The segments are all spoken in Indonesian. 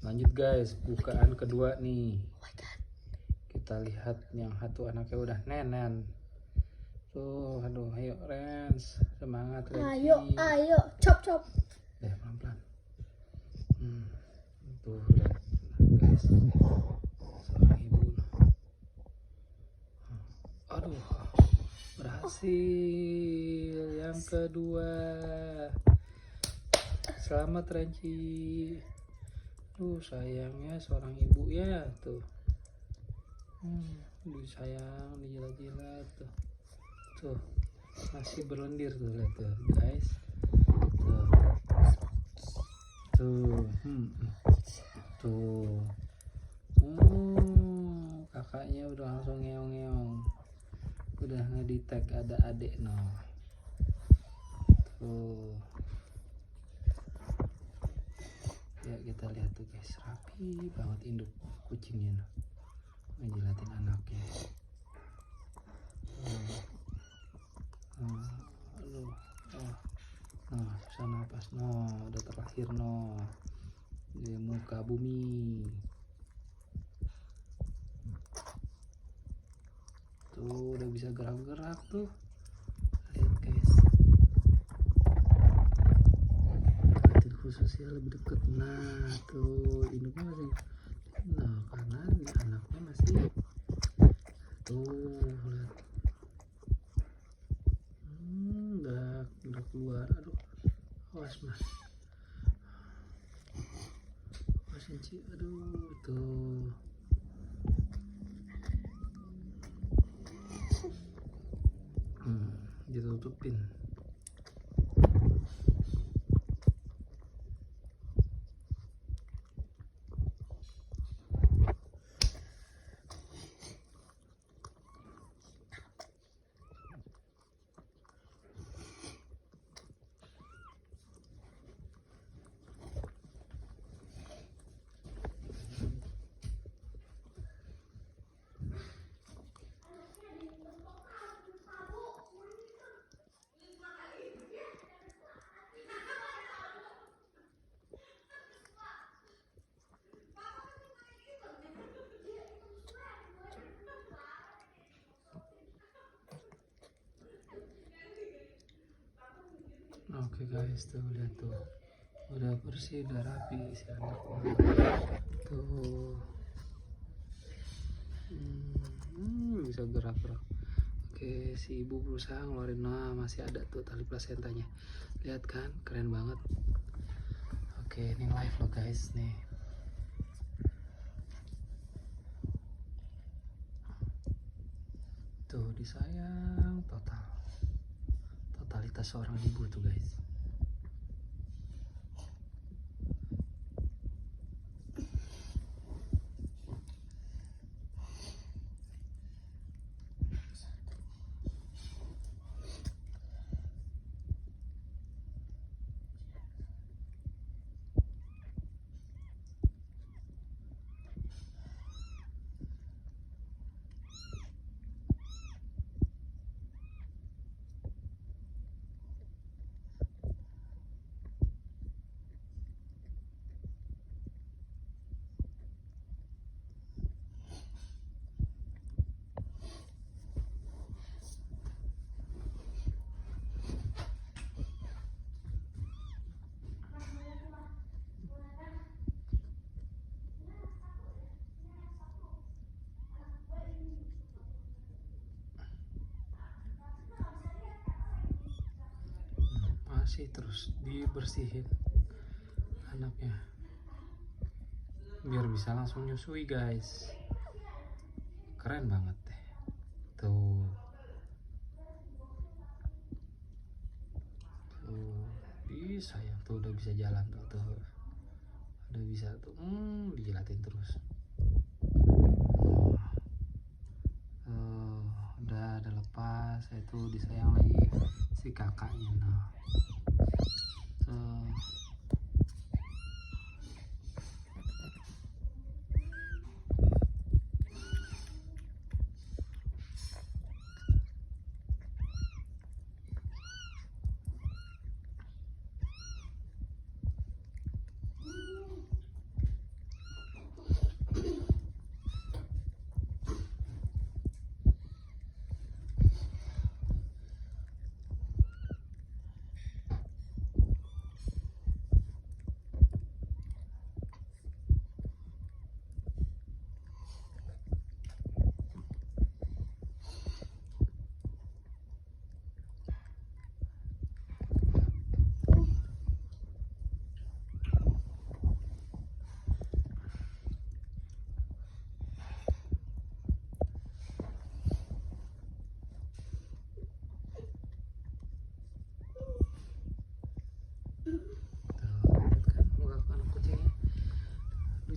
Lanjut guys, bukaan kedua nih. Kita lihat yang satu anaknya udah nenen. Tuh, aduh, ayo Rens, semangat Renci. Ayo, chop. Pelan-pelan. Tuh, lihat guys, seorang ibu. Aduh, berhasil yang kedua. Selamat Renci. Sayangnya seorang ibu ya tuh. Disayang, dijilat-jilat tuh. Masih berlendir tuh, lihat tuh guys. Tuh. Kakaknya udah langsung ngeong-ngeong. Udah ngedetect ada adik no. Tuh. Ya kita lihat tuh guys, rapi banget induk kucingnya no. Ngejilatin anaknya. Susah napas no, udah terlahir no di muka bumi. Tuh udah bisa gerak-gerak tuh, lihat guys. Lihat khususnya lebih deket. Nah tuh induknya masih, karena anaknya masih tuh lihat. Udah keluar. Aduh, awas mas, awas Inci. Aduh tuh. Ditutupin. Oke guys, tuh lihat tuh, udah bersih, udah rapi si anaknya tuh. Bisa gerak-gerak. Oke, si ibu berusaha ngeluarin. Nah, masih ada tuh tali plasentanya, lihat kan, keren banget. Oke, ini live loh guys nih. Tuh disayang totalitas seorang ibu tuh guys. Masih terus dibersihin anaknya biar bisa langsung nyusui guys. Keren banget deh tuh. Bisa ya tuh, udah bisa jalan tuh, udah bisa tuh. Dijilatin terus. Udah ada lepas, itu disayang lagi si kakaknya. Nah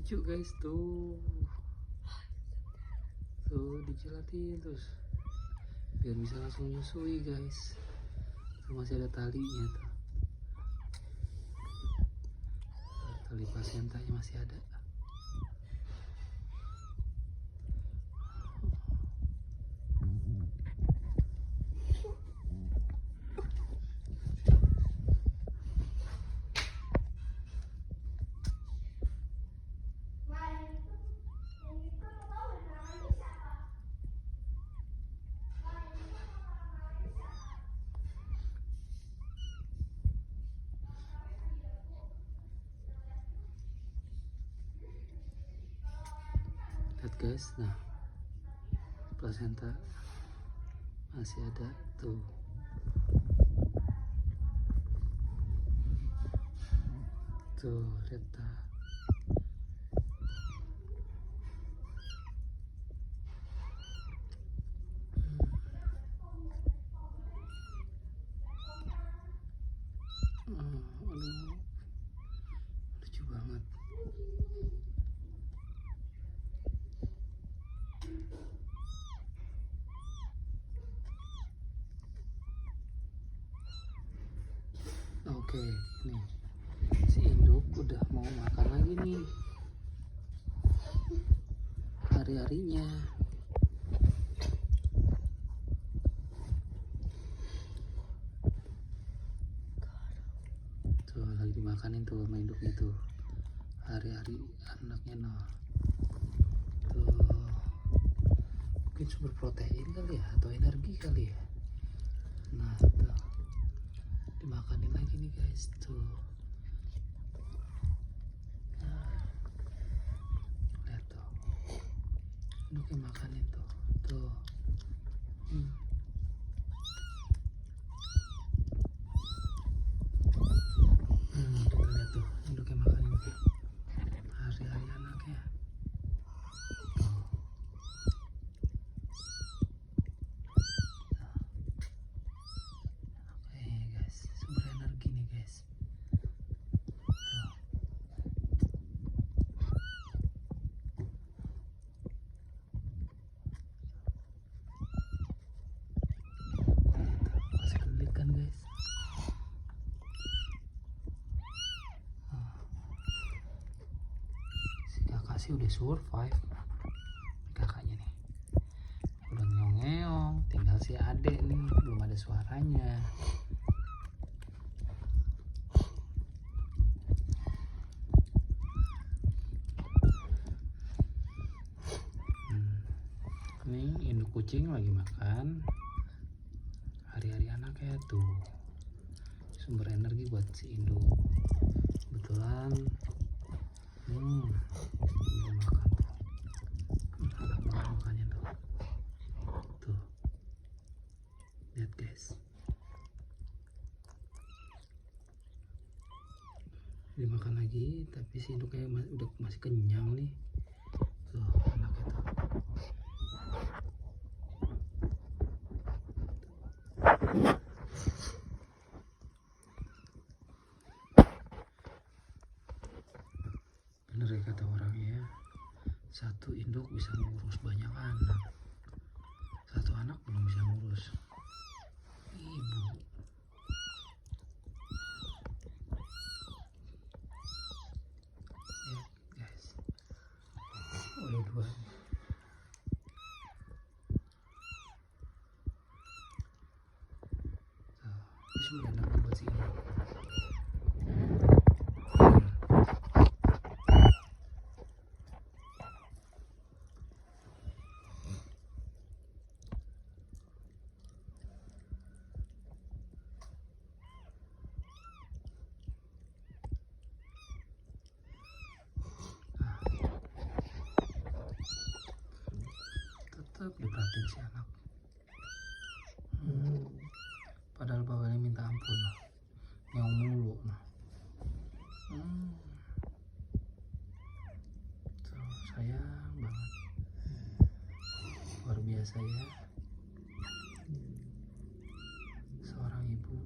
lucu guys, tuh dijilatin terus biar bisa langsung nyusui guys. Tuh masih ada talinya tuh, tali plasentanya masih ada. Lihat guys, nah plasenta masih ada tuh. Tuh lihat tak. Aduh, lucu banget. Oke, nih si induk udah mau makan lagi nih. Hari-harinya. Tuh lagi dimakanin tuh sama induknya tuh. Hari-hari anaknya noh. Tuh. Mungkin sumber protein kali ya, atau energi kali ya. Nah, tuh. Dimakanin lagi nih guys, tuh. Nah. Lihat tuh. Induknya makanin tuh. Tuh. Kita lihat tuh, induknya makanin tuh. Hari-hari anaknya. Tuh. Oke guys, sumber energi nih guys. Tuh. Masih kelit kan guys. Si kakak sih udah survive. Kakaknya nih udah ngeong-ngeong, tinggal si adek nih belum ada suaranya. Ini induk kucing lagi makan. Hari-hari anaknya tuh, sumber energi buat si induk. Kebetulan udah makan tuh. Enak banget makannya tuh. Tuh. Lihat guys. Dimakan lagi, tapi si induknya udah masih kenyang nih. Tuh, anaknya tuh. Bener ya kata orangnya, satu induk bisa ngurus banyak anak. Satu anak belum bisa ngurus ibu. Lihat guys, udah dua. Tuh, ini sudah enak buat si induk. Tetap diperhatiin si anak. Padahal bawahnya minta ampun loh, ngeong mulu nah. Tuh, sayang banget, luar biasa ya seorang ibu,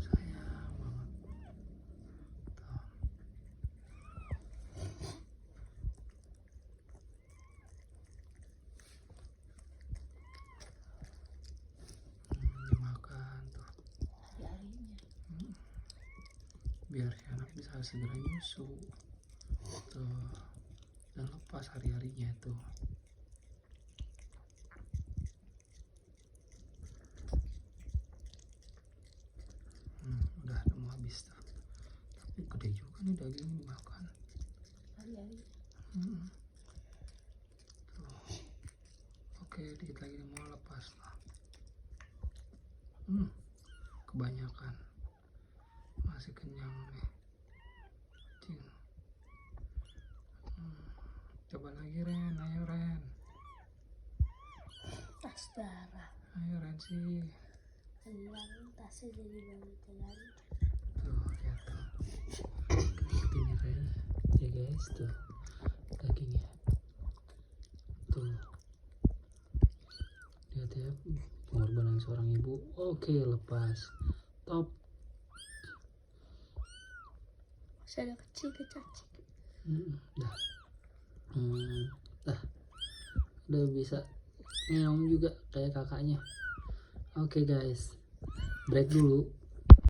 sayang banget. Tuh. harus segera nyusu tuh, dan lepas hari-harinya tuh. Udah mau habis tuh, tapi gede juga nih daging dimakan. Tuh. Oke, dikit lagi mau lepas lah. Kebanyakan, masih kenyang nih. Coba lagi Ren, ayo Ren. Tas darah. Ayo Ren sih. Hilang tasnya jadi banget kan. Tuh, lihat tuh. Ini Ren. Ya guys, tuh. Dagingnya. Tuh. Lihat ya, pengorbanan seorang ibu. Oke, lepas. Top. Masih ada kecil kecacik. Dah. Udah bisa ngeong juga kayak kakaknya. Oke guys, break dulu.